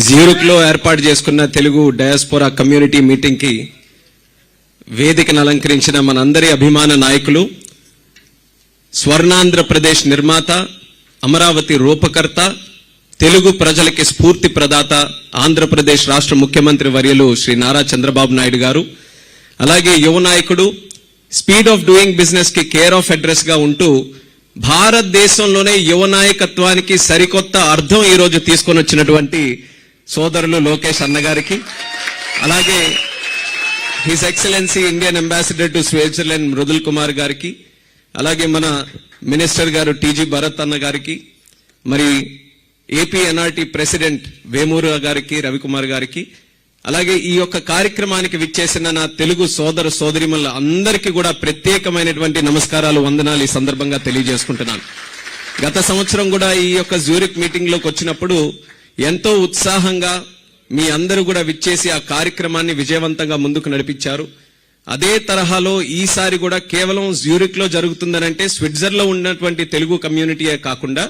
జ్యూరిక్లో ఏర్పాటు చేసుకున్న Telugu diaspora community మీటింగ్కి వేదికను అలంకరించిన మనందరి అభిమాన నాయకులు, స్వర్ణాంధ్రప్రదేశ్ నిర్మాత, అమరావతి రూపకర్త, తెలుగు ప్రజలకి స్ఫూర్తి ప్రదాత, ఆంధ్రప్రదేశ్ రాష్ట్ర ముఖ్యమంత్రి వర్యులు శ్రీ నారా చంద్రబాబు నాయుడు గారు, అలాగే యువ నాయకుడు, స్పీడ్ ఆఫ్ డూయింగ్ బిజినెస్ కి కేర్ ఆఫ్ అడ్రస్ గా ఉంటూ భారతదేశంలోనే యువ నాయకత్వానికి సరికొత్త అర్థం ఈ రోజు తీసుకొని వచ్చినటువంటి సోదరులు లోకేష్ అన్న గారికి, అలాగే his excellency Indian ambassador to Switzerland Mridul Kumar గారికి, అలాగే మన మినిస్టర్ గారు టీజీ భరత్ అన్న గారికి, మరి ఏపీ ఎన్ఆర్టీ ప్రెసిడెంట్ వేమూరు గారికి, రవికుమార్ గారికి, అలాగే ఈ యొక్క కార్యక్రమానికి విచ్చేసిన నా తెలుగు సోదర సోదరిమల్ల అందరికీ కూడా ప్రత్యేకమైనటువంటి నమస్కారాలు, వందనాలు ఈ సందర్భంగా తెలియజేసుకుంటున్నాను. గత సంవత్సరం కూడా ఈ యొక్క జ్యూరిక్ మీటింగ్ లోకి వచ్చినప్పుడు ఎంతో ఉత్సాహంగా మీ అందరూ కూడా విచ్చేసి ఆ కార్యక్రమాన్ని విజయవంతంగా ముందుకు నడిపించారు. అదే తరహాలో ఈసారి కూడా కేవలం జ్యూరిక్ లో జరుగుతుందనంటే స్విట్జర్లాండ్ లో ఉన్నటువంటి తెలుగు కమ్యూనిటీయే కాకుండా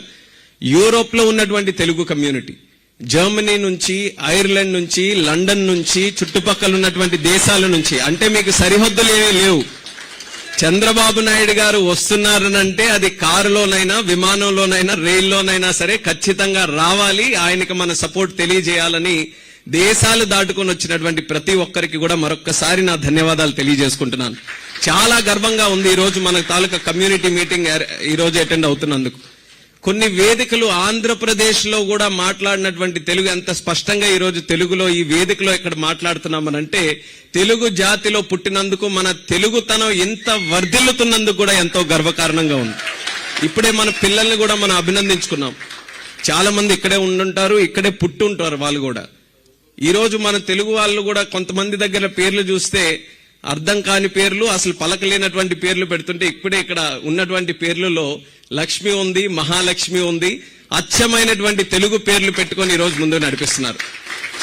యూరోప్ లో ఉన్నటువంటి తెలుగు కమ్యూనిటీ, జర్మనీ నుంచి, ఐర్లాండ్ నుంచి, లండన్ నుంచి, చుట్టుపక్కల ఉన్నటువంటి దేశాల నుంచి, అంటే మీకు సరిహద్దులు ఏమీ లేవు. చంద్రబాబు నాయుడు గారు వస్తున్నారనంటే అది కారులోనైనా, విమానంలోనైనా, రైల్లోనైనా సరే ఖచ్చితంగా రావాలి, ఆయనకి మన సపోర్ట్ తెలియజేయాలని దేశాలు దాటుకొని వచ్చినటువంటి ప్రతి ఒక్కరికి కూడా మరొక్కసారి నా ధన్యవాదాలు తెలియజేసుకుంటున్నాను. చాలా గర్వంగా ఉంది ఈ రోజు మన తాలూకా కమ్యూనిటీ మీటింగ్ ఈ రోజు అటెండ్ అవుతున్నందుకు. కొన్ని వేదికలు ఆంధ్రప్రదేశ్ లో కూడా మాట్లాడినటువంటి తెలుగు ఎంత స్పష్టంగా ఈ రోజు తెలుగులో ఈ వేదికలో ఇక్కడ మాట్లాడుతున్నామనంటే తెలుగు జాతిలో పుట్టినందుకు, మన తెలుగుతనం ఎంత వర్ధిల్లుతున్నందుకు కూడా ఎంతో గర్వకారణంగా ఉంది. ఇప్పుడే మన పిల్లల్ని కూడా మనం అభినందించుకున్నాం. చాలా మంది ఇక్కడే ఉండుంటారు, ఇక్కడే పుట్టుంటారు వాళ్ళు కూడా. ఈ రోజు మన తెలుగు వాళ్ళు కూడా కొంతమంది దగ్గర పేర్లు చూస్తే అర్థం కాని పేర్లు, అసలు పలకలేనటువంటి పేర్లు పెడుతుంటే ఇప్పుడే ఇక్కడ ఉన్నటువంటి పేర్లలో లక్ష్మి ఉంది, మహాలక్ష్మి ఉంది, అచ్చమైనటువంటి తెలుగు పేర్లు పెట్టుకొని ఈ రోజు ముందు నడిపిస్తున్నారు.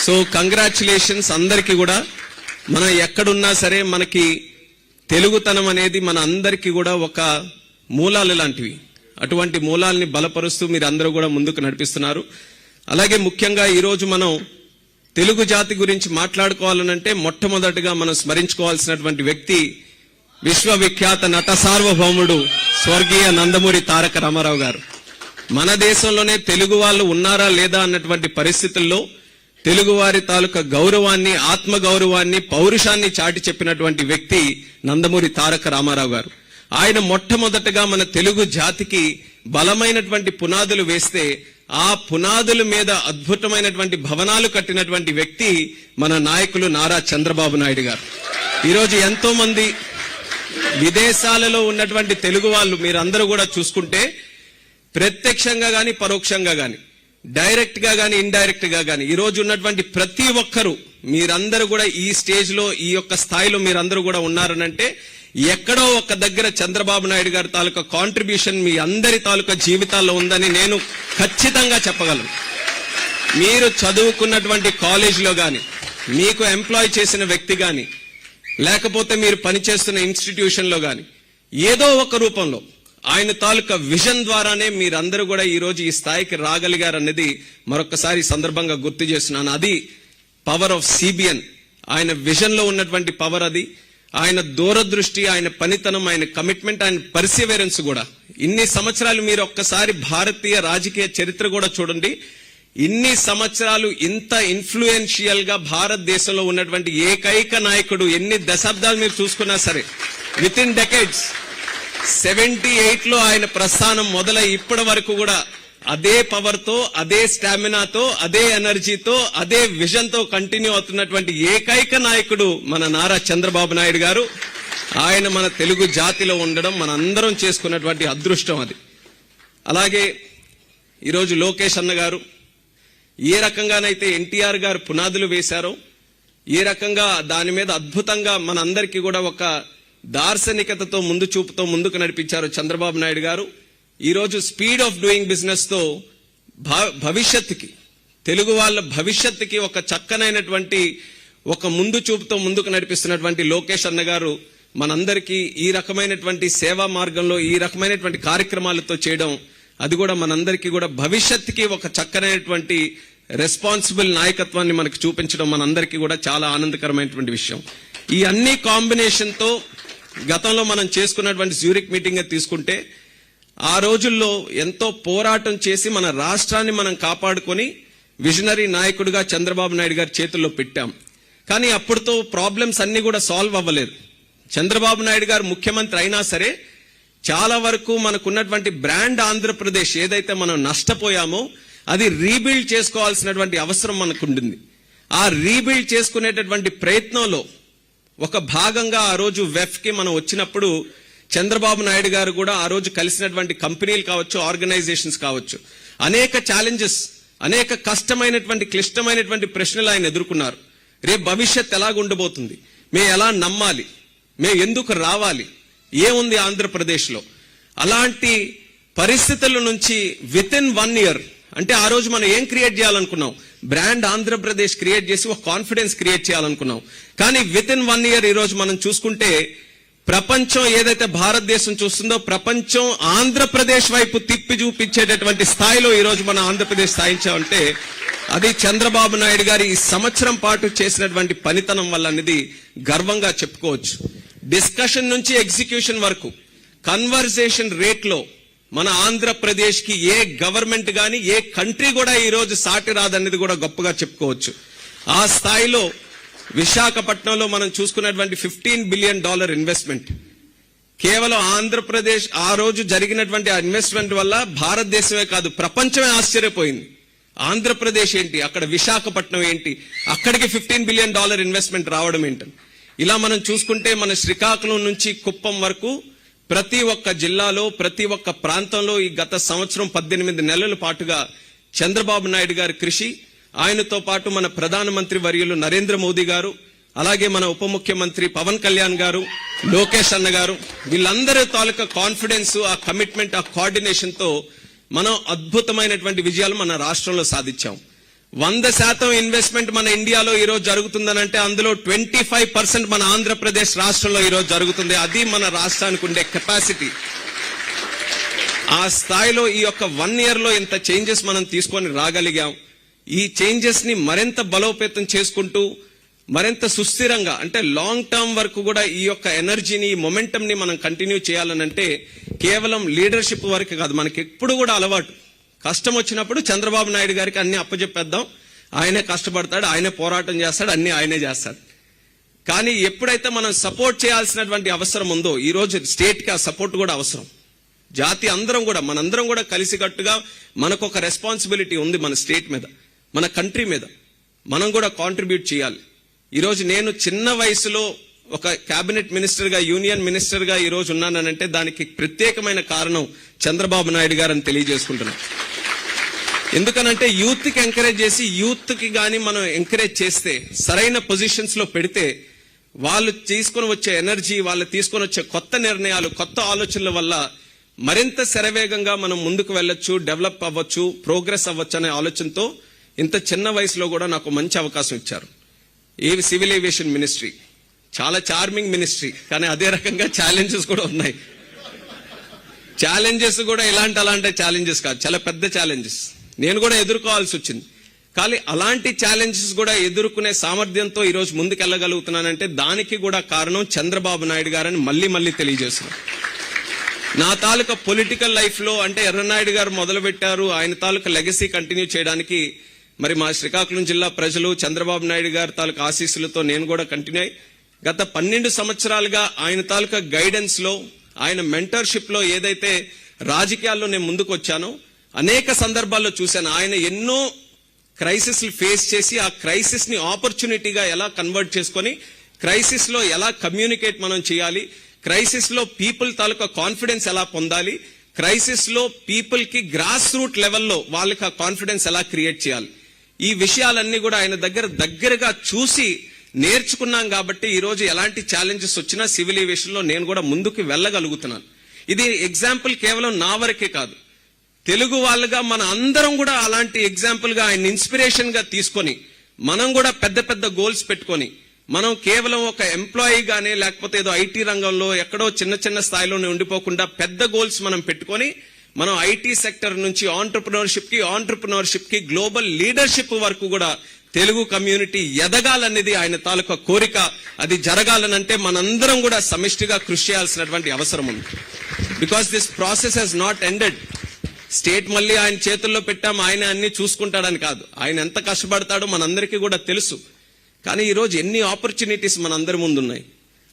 సో కంగ్రాచులేషన్స్ అందరికీ కూడా. మనం ఎక్కడున్నా సరే మనకి తెలుగుతనం అనేది మన అందరికీ కూడా ఒక మూలాలు లాంటివి. అటువంటి మూలాల్ని బలపరుస్తూ మీరు అందరూ కూడా ముందుకు నడిపిస్తున్నారు. అలాగే ముఖ్యంగా ఈ రోజు మనం తెలుగు జాతి గురించి మాట్లాడుకోవాలనంటే మొట్టమొదటిగా మనం స్మరించుకోవాల్సినటువంటి వ్యక్తి విశ్వవిఖ్యాత నట సార్వభౌముడు స్వర్గీయ నందమూరి తారక రామారావు గారు. మన దేశంలోనే తెలుగు వాళ్ళు ఉన్నారా లేదా అన్నటువంటి పరిస్థితుల్లో తెలుగు వారి తాలూకా గౌరవాన్ని, ఆత్మ గౌరవాన్ని, పౌరుషాన్ని చాటి చెప్పినటువంటి వ్యక్తి నందమూరి తారక రామారావు గారు. ఆయన మొట్టమొదటగా మన తెలుగు జాతికి బలమైనటువంటి పునాదులు వేస్తే ఆ పునాదుల మీద అద్భుతమైనటువంటి భవనాలు కట్టినటువంటి వ్యక్తి మన నాయకులు నారా చంద్రబాబు నాయుడు గారు. ఈరోజు ఎంతో మంది విదేశాలలో ఉన్నటువంటి తెలుగు వాళ్ళు మీరందరూ కూడా చూసుకుంటే ప్రత్యక్షంగా గాని, పరోక్షంగా గాని, డైరెక్ట్ గా గాని, ఇండైరెక్ట్ గా గాని ఈ రోజు ఉన్నటువంటి ప్రతి ఒక్కరూ మీరందరూ కూడా ఈ స్టేజ్ లో, ఈ యొక్క స్థాయిలో మీరందరూ కూడా ఉన్నారనంటే ఎక్కడో ఒక దగ్గర చంద్రబాబు నాయుడు గారి తాలూకా కాంట్రిబ్యూషన్ మీ అందరి తాలూకా జీవితాల్లో ఉందని నేను ఖచ్చితంగా చెప్పగలను. మీరు చదువుకున్నటువంటి కాలేజీలో గాని, మీకు ఎంప్లాయ్ చేసిన వ్యక్తి గాని, లేకపోతే మీరు పనిచేస్తున్న ఇన్స్టిట్యూషన్ లో గాని ఏదో ఒక రూపంలో ఆయన తాలూకా విజన్ ద్వారానే మీరందరూ కూడా ఈ రోజు ఈ స్థాయికి రాగలిగారన్నది మరొకసారి సందర్భంగా గుర్తు చేస్తున్నాను. అది పవర్ ఆఫ్ సిబిఎన్. ఆయన విజన్ లో ఉన్నటువంటి పవర్ అది. ఆయన దూరదృష్టి, ఆయన పనితనం, ఆయన కమిట్మెంట్, ఆయన పర్సివరెన్స్ కూడా. ఇన్ని సంవత్సరాలు మీరు ఒక్కసారి భారతీయ రాజకీయ చరిత్ర కూడా చూడండి. ఇన్ని సంవత్సరాలు ఇంత ఇన్ఫ్లుయెన్షియల్ గా భారతదేశంలో ఉన్నటువంటి ఏకైక నాయకుడు, ఎన్ని దశాబ్దాలు మీరు చూసుకున్నా సరే, విత్ ఇన్ డెకేడ్స్ 78 లో ఆయన ప్రస్థానం మొదలై ఇప్పటి వరకు కూడా అదే పవర్ తో, అదే స్టామినాతో, అదే ఎనర్జీతో, అదే విజన్ తో కంటిన్యూ అవుతున్నటువంటి ఏకైక నాయకుడు మన నారా చంద్రబాబు నాయుడు గారు. ఆయన మన తెలుగు జాతిలో ఉండడం మన అందరం చేసుకున్నటువంటి అదృష్టం అది. అలాగే ఈరోజు లోకేష్ అన్న గారు ఏ రకంగానైతే ఎన్టీఆర్ గారు పునాదులు వేశారో, ఏ రకంగా దాని మీద అద్భుతంగా మన అందరికీ కూడా ఒక దార్శనికతతో, ముందు చూపుతో ముందుకు నడిపించారు చంద్రబాబు నాయుడు గారు. ఈరోజు స్పీడ్ ఆఫ్ డూయింగ్ బిజినెస్ తో భవిష్యత్తుకి, తెలుగు వాళ్ళ భవిష్యత్తుకి ఒక చక్కనైనటువంటి ఒక ముందు చూపుతో ముందుకు నడిపిస్తున్నటువంటి లోకేష్ అన్న గారు మనందరికీ ఈ రకమైనటువంటి సేవా మార్గంలో ఈ రకమైనటువంటి కార్యక్రమాలతో చేయడం, అది కూడా మనందరికీ కూడా భవిష్యత్తుకి ఒక చక్కనైనటువంటి రెస్పాన్సిబుల్ నాయకత్వాన్ని మనకు చూపించడం మనందరికీ కూడా చాలా ఆనందకరమైనటువంటి విషయం. ఈ అన్ని కాంబినేషన్ తో గతంలో మనం చేసుకున్నటువంటి జ్యూరిక్ మీటింగ్ తీసుకుంటే ఆ రోజుల్లో ఎంతో పోరాటం చేసి మన రాష్ట్రాన్ని మనం కాపాడుకొని విజనరీ నాయకుడిగా చంద్రబాబు నాయుడు గారి చేతుల్లో పెట్టాం. కానీ అప్పుడుతో ప్రాబ్లమ్స్ అన్ని కూడా సాల్వ్ అవ్వలేదు. చంద్రబాబు నాయుడు గారు ముఖ్యమంత్రి అయినా సరే చాలా వరకు మనకున్నటువంటి బ్రాండ్ ఆంధ్రప్రదేశ్ ఏదైతే మనం నష్టపోయామో అది రీబిల్డ్ చేసుకోవాల్సినటువంటి అవసరం మనకు ఉంటుంది. ఆ రీబిల్డ్ చేసుకునేటటువంటి ప్రయత్నంలో ఒక భాగంగా ఆ రోజు వెఫ్ కి మనం వచ్చినప్పుడు చంద్రబాబు నాయుడు గారు కూడా ఆ రోజు కలిసినటువంటి కంపెనీలు కావచ్చు, ఆర్గనైజేషన్స్ కావచ్చు, అనేక ఛాలెంజెస్, అనేక కష్టమైనటువంటి క్లిష్టమైనటువంటి ప్రశ్నలు ఆయన ఎదుర్కొన్నారు. రేపు భవిష్యత్ ఎలాగుండబోతుంది, మేము ఎలా నమ్మాలి, మేము ఎందుకు రావాలి, ఏముంది ఆంధ్రప్రదేశ్లో, అలాంటి పరిస్థితుల నుంచి విత్ ఇన్ 1 year అంటే ఆ రోజు మనం ఏం క్రియేట్ చేయాలనుకున్నాం, బ్రాండ్ ఆంధ్రప్రదేశ్ క్రియేట్ చేసి ఒక కాన్ఫిడెన్స్ క్రియేట్ చేయాలనుకున్నాం. కానీ విత్ ఇన్ 1 year ఈ రోజు మనం చూసుకుంటే ప్రపంచం ఏదైతే భారతదేశం చూస్తుందో ప్రపంచం ఆంధ్రప్రదేశ్ వైపు తిప్పి చూపించేటటువంటి స్థాయిలో ఈ రోజు మనం ఆంధ్రప్రదేశ్ స్థాయించామంటే అది చంద్రబాబు నాయుడు గారి ఈ సంవత్సరం పాటు చేసినటువంటి పనితనం వల్ల అనేది గర్వంగా చెప్పుకోవచ్చు. డిస్కషన్ నుంచి ఎగ్జిక్యూషన్ వరకు కన్వర్జేషన్ రేట్ లో మన ఆంధ్రప్రదేశ్ కి ఏ గవర్నమెంట్ గాని ఏ కంట్రీ కూడా ఈ రోజు సాటి రాదనేది కూడా గొప్పగా చెప్పుకోవచ్చు. ఆ స్థాయిలో విశాఖపట్నంలో మనం చూసుకున్నటువంటి $15 billion ఇన్వెస్ట్మెంట్ కేవలం ఆంధ్రప్రదేశ్ ఆ రోజు జరిగినటువంటి ఆ ఇన్వెస్ట్మెంట్ వల్ల భారతదేశమే కాదు ప్రపంచమే ఆశ్చర్యపోయింది. ఆంధ్రప్రదేశ్ ఏంటి, అక్కడ విశాఖపట్నం ఏంటి, అక్కడికి $15 billion ఇన్వెస్ట్మెంట్ రావడం ఏంటని. ఇలా మనం చూసుకుంటే మన శ్రీకాకుళం నుంచి కుప్పం వరకు ప్రతి ఒక్క జిల్లాలో ప్రతి ఒక్క ప్రాంతంలో ఈ గత సంవత్సరం 18 నెలల పాటుగా చంద్రబాబు నాయుడు గారి కృషి, ఆయనతో పాటు మన ప్రధానమంత్రి వర్యులు నరేంద్ర మోదీ గారు, అలాగే మన ఉప ముఖ్యమంత్రి పవన్ కళ్యాణ్ గారు, లోకేష్ అన్న గారు, వీళ్ళందరి తాలూకా కాన్ఫిడెన్స్, ఆ కమిట్మెంట్, ఆ కోఆర్డినేషన్ తో మనం అద్భుతమైనటువంటి విజయాలు మన రాష్ట్రంలో సాధించాం. 100% ఇన్వెస్ట్మెంట్ మన ఇండియాలో ఈ రోజు జరుగుతుందనంటే అందులో 25% మన ఆంధ్రప్రదేశ్ రాష్ట్రంలో ఈ రోజు జరుగుతుంది. అది మన రాష్ట్రానికి ఉండే కెపాసిటీ. ఆ స్థాయిలో ఈ యొక్క 1 year లో ఇంత చేంజెస్ మనం తీసుకొని రాగలిగాం. ఈ చేంజెస్ ని మరింత బలోపేతం చేసుకుంటూ మరింత సుస్థిరంగా అంటే లాంగ్ టర్మ్ వరకు కూడా ఈ యొక్క ఎనర్జీని, ఈ మొమెంటం ని మనం కంటిన్యూ చేయాలనంటే కేవలం లీడర్షిప్ వరకు కాదు, మనకి ఎప్పుడు కూడా అలవాటు కష్టం వచ్చినప్పుడు చంద్రబాబు నాయుడు గారికి అన్ని అప్పచెప్పేద్దాం, ఆయనే కష్టపడతాడు, ఆయనే పోరాటం చేస్తాడు, అన్ని ఆయనే చేస్తాడు. కానీ ఎప్పుడైతే మనం సపోర్ట్ చేయాల్సినటువంటి అవసరం ఉందో ఈ రోజు స్టేట్ కి ఆ సపోర్ట్ కూడా అవసరం. జాతి అందరం కూడా మనందరం కూడా కలిసికట్టుగా మనకు ఒక రెస్పాన్సిబిలిటీ ఉంది మన స్టేట్ మీద, మన కంట్రీ మీద. మనం కూడా కాంట్రిబ్యూట్ చేయాలి. ఈరోజు నేను చిన్న వయసులో ఒక కేబినెట్ మినిస్టర్ గా, యూనియన్ మినిస్టర్ గా ఈ రోజు ఉన్నానంటే దానికి ప్రత్యేకమైన కారణం చంద్రబాబు నాయుడు గారు అని తెలియజేసుకుంటున్నాను. ఎందుకనంటే యూత్ కి ఎంకరేజ్ చేసి, యూత్ కి గాని మనం ఎంకరేజ్ చేస్తే, సరైన పొజిషన్స్ లో పెడితే వాళ్ళు తీసుకొని వచ్చే ఎనర్జీ, వాళ్ళు తీసుకొని వచ్చే కొత్త నిర్ణయాలు, కొత్త ఆలోచనల వల్ల మరింత శరవేగంగా మనం ముందుకు వెళ్ళొచ్చు, డెవలప్ అవ్వచ్చు, ప్రోగ్రెస్ అవ్వచ్చు అనే ఆలోచనతో ఇంత చిన్న వయసులో కూడా నాకు మంచి అవకాశం ఇచ్చారు. సివిల్ ఏవియేషన్ మినిస్ట్రీ చాలా చార్మింగ్ మినిస్ట్రీ, కానీ అదే రకంగా ఛాలెంజెస్ కూడా ఉన్నాయి. ఛాలెంజెస్ కూడా అలాంటి ఛాలెంజెస్ కాదు, చాలా పెద్ద ఛాలెంజెస్ నేను కూడా ఎదుర్కోవాల్సి వచ్చింది. కానీ అలాంటి ఛాలెంజెస్ కూడా ఎదుర్కొనే సామర్థ్యంతో ఈ రోజు ముందుకెళ్లగలుగుతున్నానంటే దానికి కూడా కారణం చంద్రబాబు నాయుడు గారని మళ్ళీ తెలియజేస్తున్నాను. నా తాలూకా పొలిటికల్ లైఫ్ లో అంటే ఎర్రనాయుడు గారు మొదలు పెట్టారు, ఆయన తాలూకా లెగసీ కంటిన్యూ చేయడానికి మరి మా శ్రీకాకుళం జిల్లా ప్రజలు చంద్రబాబు నాయుడు గారి తాలూకా ఆశీస్సులతో నేను కూడా కంటిన్యూ అయ్యి గత 12 సంవత్సరాలుగా ఆయన తాలూకా గైడెన్స్ లో, ఆయన మెంటర్షిప్ లో ఏదైతే రాజకీయాల్లో నేను ముందుకు వచ్చానో అనేక సందర్భాల్లో చూశాను. ఆయన ఎన్నో క్రైసిస్ ఫేస్ చేసి ఆ క్రైసిస్ ని ఆపర్చునిటీగా ఎలా కన్వర్ట్ చేసుకొని క్రైసిస్ లో ఎలా కమ్యూనికేట్ మనం చేయాలి, క్రైసిస్ లో పీపుల్ తాలూకా కాన్ఫిడెన్స్ ఎలా పొందాలి, క్రైసిస్ లో పీపుల్ కి గ్రాస్ రూట్ లెవెల్లో వాళ్ళకి ఆ కాన్ఫిడెన్స్ ఎలా క్రియేట్ చేయాలి, ఈ విషయాలన్నీ కూడా ఆయన దగ్గరగా చూసి నేర్చుకున్నాం. కాబట్టి ఈ రోజు ఎలాంటి ఛాలెంజెస్ వచ్చినా సివిల్ ఏవియేషన్ లో నేను కూడా ముందుకు వెళ్ళగలుగుతున్నాను. ఇది ఎగ్జాంపుల్ కేవలం నా వరకే కాదు, తెలుగు వాళ్ళుగా మన అందరం కూడా అలాంటి ఎగ్జాంపుల్ గా ఆయన ఇన్స్పిరేషన్ గా తీసుకొని మనం కూడా పెద్ద గోల్స్ పెట్టుకొని, మనం కేవలం ఒక ఎంప్లాయీ గానే లేకపోతే ఏదో ఐటీ రంగంలో ఎక్కడో చిన్న స్థాయిలోనే ఉండిపోకుండా పెద్ద గోల్స్ మనం పెట్టుకొని మనం ఐటీ సెక్టర్ నుంచి ఆంటర్ప్రినర్షిప్ కి గ్లోబల్ లీడర్షిప్ వరకు కూడా తెలుగు కమ్యూనిటీ ఎదగాలనేది ఆయన తాలూకా కోరిక. అది జరగాలనంటే మనందరం కూడా సమిష్టిగా కృషి చేయాల్సినటువంటి అవసరం ఉంది. Because this process has not ended. State మళ్ళీ ఆయన చేతుల్లో పెట్టాం, ఆయన అన్ని చూసుకుంటాడని కాదు. ఆయన ఎంత కష్టపడతాడో మనందరికీ కూడా తెలుసు. కానీ ఈరోజు ఎన్ని ఆపర్చునిటీస్ మనందరి ముందున్నాయి.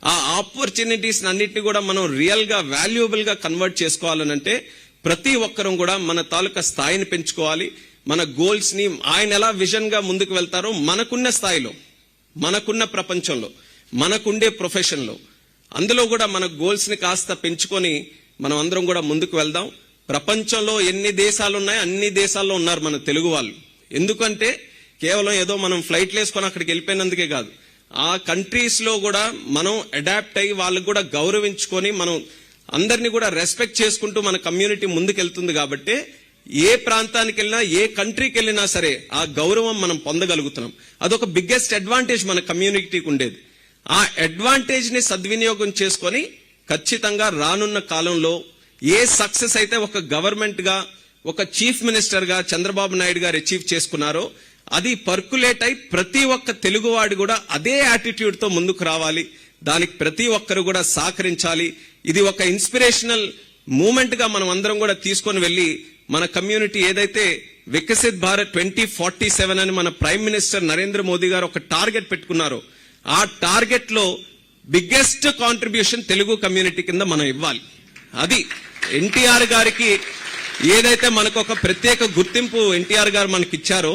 ఆ ఆపర్చునిటీస్ అన్నిటిని కూడా మనం రియల్ గా వాల్యుయబుల్ గా కన్వర్ట్ చేసుకోవాలనంటే ప్రతి ఒక్కరం కూడా మన తాలూకా స్థాయిని పెంచుకోవాలి. మన గోల్స్ ని ఆయన ఎలా విజన్ గా ముందుకు వెళ్తారో మనకున్న స్థాయిలో, మనకున్న ప్రపంచంలో, మనకుండే ప్రొఫెషన్ లో, అందులో కూడా మన గోల్స్ ని కాస్త పెంచుకొని మనం అందరం కూడా ముందుకు వెళ్దాం. ప్రపంచంలో ఎన్ని దేశాలు ఉన్నాయో అన్ని దేశాల్లో ఉన్నారు మన తెలుగు వాళ్ళు. ఎందుకంటే కేవలం ఏదో మనం ఫ్లైట్లు వేసుకొని అక్కడికి వెళ్ళిపోయినందుకే కాదు, ఆ కంట్రీస్ లో కూడా మనం అడాప్ట్ అయ్యి వాళ్ళకు కూడా గౌరవించుకొని మనం అందరినీ కూడా రెస్పెక్ట్ చేసుకుంటూ మన కమ్యూనిటీ ముందుకెళ్తుంది. కాబట్టి ఏ ప్రాంతానికి వెళ్ళినా, ఏ కంట్రీకి వెళ్ళినా సరే ఆ గౌరవం మనం పొందగలుగుతున్నాం. అదొక బిగ్గెస్ట్ అడ్వాంటేజ్ మన కమ్యూనిటీకి ఉండేది. ఆ అడ్వాంటేజ్ ని సద్వినియోగం చేసుకొని ఖచ్చితంగా రానున్న కాలంలో ఏ సక్సెస్ అయితే ఒక గవర్నమెంట్ గా, ఒక చీఫ్ మినిస్టర్ గా చంద్రబాబు నాయుడు గారు అచీవ్ చేసుకున్నారో అది పర్కులేట్ అయి ప్రతి ఒక్క తెలుగువాడు కూడా అదే యాటిట్యూడ్ తో ముందుకు రావాలి. దానికి ప్రతి ఒక్కరు కూడా సహకరించాలి. ఇది ఒక ఇన్స్పిరేషనల్ మూమెంట్ గా మనం అందరం కూడా తీసుకొని వెళ్లి మన కమ్యూనిటీ ఏదైతే వికసిత్ భారత్ 2047 అని మన ప్రైమ్ మినిస్టర్ నరేంద్ర మోదీ గారు ఒక టార్గెట్ పెట్టుకున్నారో ఆ టార్గెట్ లో బిగ్గెస్ట్ కాంట్రిబ్యూషన్ తెలుగు కమ్యూనిటీ కింద మనం ఇవ్వాలి. అది ఎన్టీఆర్ గారికి ఏదైతే మనకు ఒక ప్రత్యేక గుర్తింపు ఎన్టీఆర్ గారు మనకి ఇచ్చారో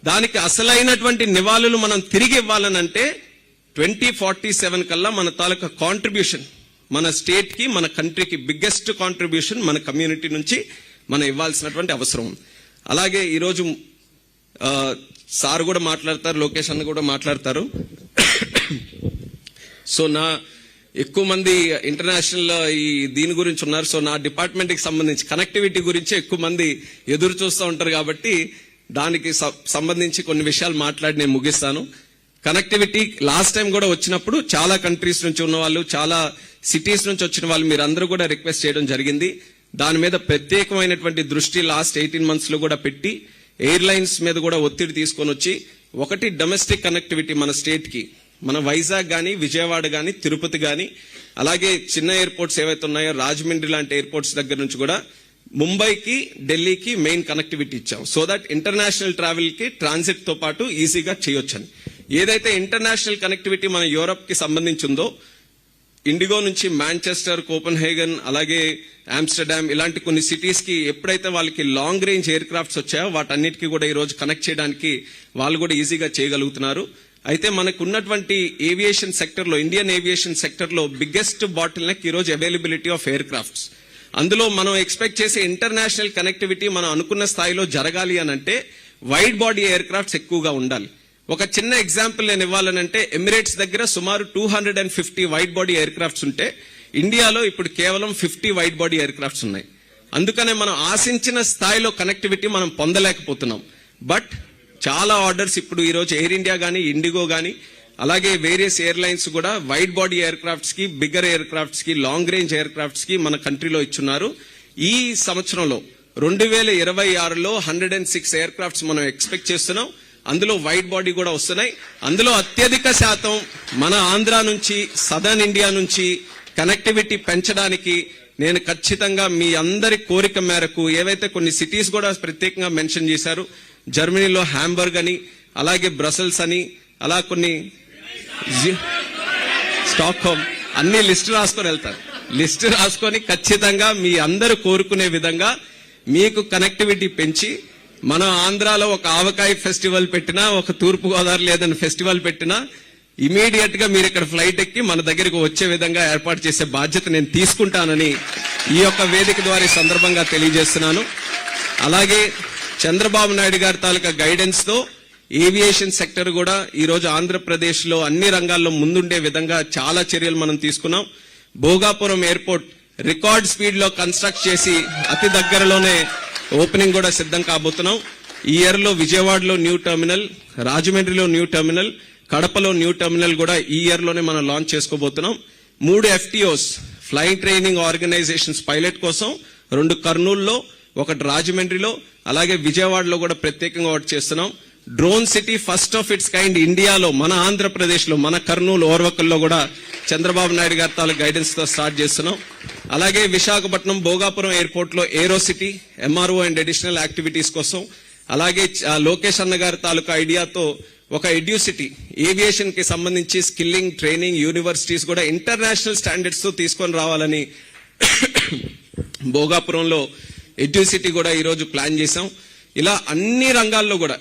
దానికి అసలైనటువంటి నివాళులు మనం తిరిగి ఇవ్వాలనంటే 2047 కల్లా మన తాలూకా కాంట్రిబ్యూషన్ మన స్టేట్ కి, మన కంట్రీకి బిగ్గెస్ట్ కాంట్రిబ్యూషన్ మన కమ్యూనిటీ నుంచి మనం ఇవ్వాల్సినటువంటి అవసరం ఉంది. అలాగే ఈరోజు సార్ కూడా మాట్లాడతారు, లోకేష్ అన్న కూడా మాట్లాడతారు. సో ఎక్కువ మంది ఇంటర్నేషనల్ ఈ దీని గురించి ఉన్నారు. సో నా డిపార్ట్మెంట్ కి సంబంధించి కనెక్టివిటీ గురించి ఎక్కువ మంది ఎదురు చూస్తూ ఉంటారు. కాబట్టి దానికి సంబంధించి కొన్ని విషయాలు మాట్లాడి నేను ముగిస్తాను. కనెక్టివిటీ లాస్ట్ టైం కూడా వచ్చినప్పుడు చాలా కంట్రీస్ నుంచి ఉన్న వాళ్ళు, చాలా సిటీస్ నుంచి వచ్చిన వాళ్ళు మీరందరూ కూడా రిక్వెస్ట్ చేయడం జరిగింది. దాని మీద ప్రత్యేకమైనటువంటి దృష్టి లాస్ట్ 18 months లో కూడా పెట్టి ఎయిర్లైన్స్ మీద కూడా ఒత్తిడి తీసుకొని వచ్చి, ఒకటి డొమెస్టిక్ కనెక్టివిటీ మన స్టేట్ కి, మన వైజాగ్ గానీ, విజయవాడ గానీ, తిరుపతి గానీ, అలాగే చిన్న ఎయిర్పోర్ట్స్ ఏవైతే ఉన్నాయో రాజమండ్రి లాంటి ఎయిర్పోర్ట్స్ దగ్గర నుంచి కూడా ముంబైకి, ఢిల్లీకి మెయిన్ కనెక్టివిటీ ఇచ్చాం. సో దట్ ఇంటర్నేషనల్ ట్రావెల్ కి ట్రాన్సిట్ తో పాటు ఈజీగా చేయొచ్చని. ఏదైతే ఇంటర్నేషనల్ కనెక్టివిటీ మన యూరప్ కి సంబంధించిందో ఇండిగో నుంచి మాంచెస్టర్, కోపెన్హేగన్, అలాగే ఆమ్స్టర్డామ్ ఇలాంటి కొన్ని సిటీస్ కి ఎప్పుడైతే వాళ్ళకి లాంగ్ రేంజ్ ఎయిర్ క్రాఫ్ట్స్ వచ్చాయో వాటన్నిటికీ కూడా ఈ రోజు కనెక్ట్ చేయడానికి వాళ్ళు కూడా ఈజీగా చేయగలుగుతున్నారు. అయితే మనకు ఉన్నటువంటి ఏవియేషన్ సెక్టర్ లో, ఇండియన్ ఏవియేషన్ సెక్టర్ లో బిగ్గెస్ట్ బాటిల్ నెక్ ఈ రోజు అవైలబిలిటీ ఆఫ్ ఎయిర్ క్రాఫ్ట్స్. అందులో మనం ఎక్స్పెక్ట్ చేసే ఇంటర్నేషనల్ కనెక్టివిటీ మనం అనుకున్న స్థాయిలో జరగాలి అనంటే వైడ్ బాడీ ఎయిర్ క్రాఫ్ట్స్ ఎక్కువగా ఉండాలి. ఒక చిన్న ఎగ్జాంపుల్ నేను ఇవ్వాలనంటే ఎమిరేట్స్ దగ్గర సుమారు 250 వైడ్ బాడీ ఎయిర్ క్రాఫ్ట్స్ ఉంటే ఇండియాలో ఇప్పుడు కేవలం 50 వైడ్ బాడీ ఎయిర్ క్రాఫ్ట్స్ ఉన్నాయి. అందుకనే మనం ఆశించిన స్థాయిలో కనెక్టివిటీ మనం పొందలేకపోతున్నాం. బట్ చాలా ఆర్డర్స్ ఇప్పుడు ఈ రోజు ఎయిర్ ఇండియా గానీ, ఇండిగో గానీ, అలాగే వేరియస్ ఎయిర్లైన్స్ కూడా వైడ్ బాడీ ఎయిర్ క్రాఫ్ట్స్ కి, బిగ్గర్ ఎయిర్ క్రాఫ్ట్స్ కి, లాంగ్ రేంజ్ ఎయిర్ క్రాఫ్ట్స్ కి మన కంట్రీలో ఇచ్చున్నారు. ఈ సంవత్సరంలో 2026లో 106 ఎయిర్ క్రాఫ్ట్స్ మనం ఎక్స్పెక్ట్ చేస్తున్నాం. అందులో వైడ్ బాడీ కూడా వస్తున్నాయి. అందులో అత్యధిక శాతం మన ఆంధ్ర నుంచి, సదర్న్ ఇండియా నుంచి కనెక్టివిటీ పెంచడానికి నేను ఖచ్చితంగా మీ అందరి కోరిక మేరకు ఏవైతే కొన్ని సిటీస్ కూడా ప్రత్యేకంగా మెన్షన్ చేశారు, జర్మనీలో హ్యాంబర్గ్ అని, అలాగే బ్రసెల్స్ అని, అలా కొన్ని స్టాక్ హోమ్ అన్ని లిస్ట్ రాసుకొని వెళ్తారు. లిస్ట్ రాసుకొని ఖచ్చితంగా మీ అందరూ కోరుకునే విధంగా మీకు కనెక్టివిటీ పెంచి మన ఆంధ్రాలో ఒక ఆవకాయ ఫెస్టివల్ పెట్టినా, ఒక తూర్పు గోదావరి లేదని ఫెస్టివల్ పెట్టినా ఇమీడియట్ గా మీరు ఇక్కడ ఫ్లైట్ ఎక్కి మన దగ్గరికి వచ్చే విధంగా ఏర్పాటు చేసే బాధ్యత నేను తీసుకుంటానని ఈ యొక్క వేదిక ద్వారా ఈ సందర్భంగా తెలియజేస్తున్నాను. అలాగే చంద్రబాబు నాయుడు గారి తాలూకా గైడెన్స్ తో ఏవియేషన్ సెక్టర్ కూడా ఈ రోజు ఆంధ్రప్రదేశ్ లో అన్ని రంగాల్లో ముందుండే విధంగా చాలా చర్యలు మనం తీసుకున్నాం. భోగాపురం ఎయిర్పోర్ట్ రికార్డ్ స్పీడ్ లో కన్స్ట్రక్ట్ చేసి అతి దగ్గరలోనే ఓపెనింగ్ కూడా సిద్ధం కాబోతున్నాం. ఈ ఇయర్ లో విజయవాడలో న్యూ టెర్మినల్, రాజమండ్రిలో న్యూ టెర్మినల్, కడపలో న్యూ టెర్మినల్ కూడా ఈ ఇయర్ లోనే మనం లాంచ్ చేసుకోబోతున్నాం. 3 FTOs flight training organisations pilot కోసం, 2 కర్నూలులో, ఒకటి రాజమండ్రిలో, అలాగే విజయవాడలో కూడా ప్రత్యేకంగా ఒకటి చేస్తున్నాం. Drone city first of it's kind ఇండియాలో, మన ఆంధ్రప్రదేశ్లో, మన కర్నూలు ఓర్వకల్లో కూడా చంద్రబాబు నాయుడు గారి తాలూకు గైడెన్స్ తో స్టార్ట్ చేస్తున్నాం. అలాగే విశాఖపట్నం భోగాపురం ఎయిర్పోర్ట్ లో aero city, MRO and additional activities కోసం, అలాగే లోకేష్ అన్న గారి తాలూకు ఐడియాతో ఒక ఎడ్యూసిటీ, ఏవియేషన్ కి సంబంధించి స్కిల్లింగ్, ట్రైనింగ్, యూనివర్సిటీస్ కూడా ఇంటర్నేషనల్ స్టాండర్డ్స్ తో తీసుకొని రావాలని భోగాపురంలో ఎడ్యూసిటీ కూడా ఈరోజు ప్లాన్ చేశాం. ఇలా అన్ని రంగాల్లో కూడా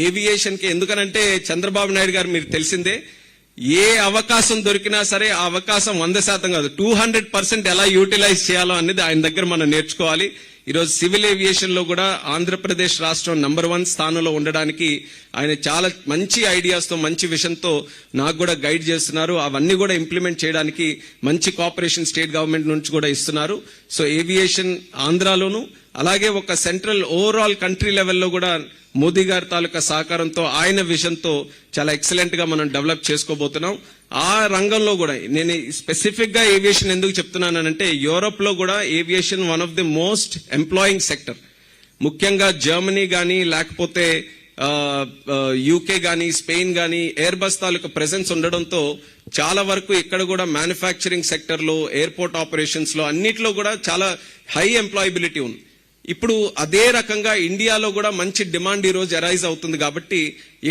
ఏవియేషన్ కి, ఎందుకనంటే చంద్రబాబు నాయుడు గారు మీరు తెలిసిందే, ఏ అవకాశం దొరికినా సరే ఆ అవకాశం 100% కాదు 200% ఎలా యూటిలైజ్ చేయాలో అనేది ఆయన దగ్గర మనం నేర్చుకోవాలి. ఈరోజు సివిల్ ఏవియేషన్ లో కూడా ఆంధ్రప్రదేశ్ రాష్ట్రం నంబర్ 1 స్థానంలో ఉండడానికి ఆయన చాలా మంచి ఐడియాస్ తో, మంచి విజన్ తో నాకు కూడా గైడ్ చేస్తున్నారు. అవన్నీ కూడా ఇంప్లిమెంట్ చేయడానికి మంచి కోఆపరేషన్ స్టేట్ గవర్నమెంట్ నుంచి కూడా ఇస్తున్నారు. సో ఏవియేషన్ ఆంధ్రాలోను, అలాగే ఒక సెంట్రల్ ఓవరాల్ కంట్రీ లెవెల్లో కూడా మోదీ గారి తాలూకా సహకారంతో, ఆయన విజన్ తో చాలా ఎక్సలెంట్ గా మనం డెవలప్ చేసుకోబోతున్నాం. ఆ రంగంలో కూడా నేను స్పెసిఫిక్ గా ఏవియేషన్ ఎందుకు చెప్తున్నానంటే, యూరోప్ లో కూడా aviation one of the most employing sector. ముఖ్యంగా జర్మనీ గానీ, లేకపోతే యూకే గానీ, స్పెయిన్ గానీ ఎయిర్ బస్ తాలూకా ప్రెసెన్స్ ఉండడంతో చాలా వరకు ఇక్కడ కూడా మ్యానుఫ్యాక్చరింగ్ సెక్టర్ లో, ఎయిర్పోర్ట్ ఆపరేషన్స్ లో అన్నిట్లో కూడా చాలా హై ఎంప్లాయబిలిటీ ఉంది. ఇప్పుడు అదే రకంగా ఇండియాలో కూడా మంచి డిమాండ్ ఈ రోజు అరైజ్ అవుతుంది. కాబట్టి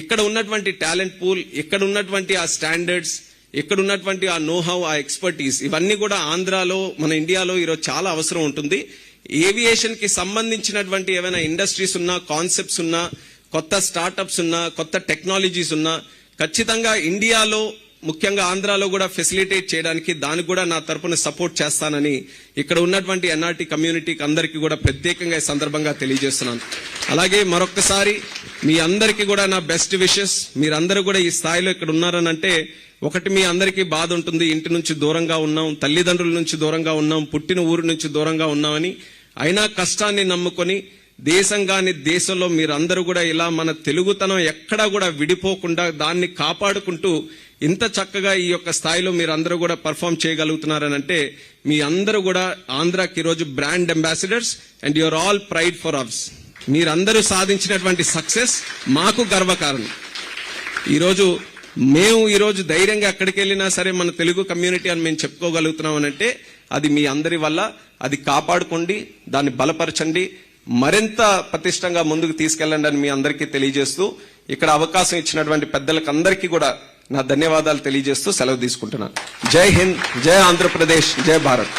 ఇక్కడ ఉన్నటువంటి టాలెంట్ పూల్, ఇక్కడ ఉన్నటువంటి ఆ స్టాండర్డ్స్, ఇక్కడ ఉన్నటువంటి ఆ నోహౌ, ఆ ఎక్స్పర్టీస్, ఇవన్నీ కూడా ఆంధ్రాలో, మన ఇండియాలో ఈరోజు చాలా అవసరం ఉంటుంది. ఏవియేషన్ కి సంబంధించినటువంటి ఏమైనా ఇండస్ట్రీస్ ఉన్నా, కాన్సెప్ట్స్ ఉన్నా, కొత్త స్టార్టప్స్ ఉన్నా, కొత్త టెక్నాలజీస్ ఉన్నా ఖచ్చితంగా ఇండియాలో, ముఖ్యంగా ఆంధ్రాలో కూడా ఫెసిలిటేట్ చేయడానికి దానికి కూడా నా తరపున సపోర్ట్ చేస్తానని ఇక్కడ ఉన్నటువంటి ఎన్ఆర్టీ కమ్యూనిటీకి అందరికీ కూడా ప్రత్యేకంగా ఈ సందర్భంగా తెలియజేస్తున్నాను. అలాగే మరొక్కసారి మీ అందరికీ కూడా నా బెస్ట్ విషెస్. మీరందరూ కూడా ఈ స్థాయిలో ఇక్కడ ఉన్నారనంటే, ఒకటి మీ అందరికీ బాధ ఉంటుంది, ఇంటి నుంచి దూరంగా ఉన్నాం, తల్లిదండ్రుల నుంచి దూరంగా ఉన్నాం, పుట్టిన ఊరు నుంచి దూరంగా ఉన్నామని. అయినా కష్టాన్ని నమ్ముకొని దేశంగాని దేశంలో మీరందరూ కూడా ఇలా మన తెలుగుతనం ఎక్కడా కూడా విడిపోకుండా దాన్ని కాపాడుకుంటూ ఇంత చక్కగా ఈ యొక్క స్థాయిలో మీరందరూ కూడా పర్ఫామ్ చేయగలుగుతున్నారనంటే, మీ అందరూ కూడా ఆంధ్రాకి ఈరోజు brand ambassadors and you're all pride for ours. మీరందరూ సాధించినటువంటి సక్సెస్ మాకు గర్వకారణం. మేము ఈరోజు ధైర్యంగా ఎక్కడికి వెళ్ళినా సరే మన తెలుగు కమ్యూనిటీ అని మేము చెప్పుకోగలుగుతున్నామనంటే అది మీ అందరి వల్ల. అది కాపాడుకోండి, దాన్ని బలపరచండి, మరింత పటిష్టంగా ముందుకు తీసుకెళ్లండి అని మీ అందరికీ తెలియజేస్తూ, ఇక్కడ అవకాశం ఇచ్చినటువంటి పెద్దలకు అందరికీ కూడా నా ధన్యవాదాలు తెలియజేస్తూ సెలవు తీసుకుంటున్నాను. జై హింద్, జై ఆంధ్రప్రదేశ్, జై భారత్.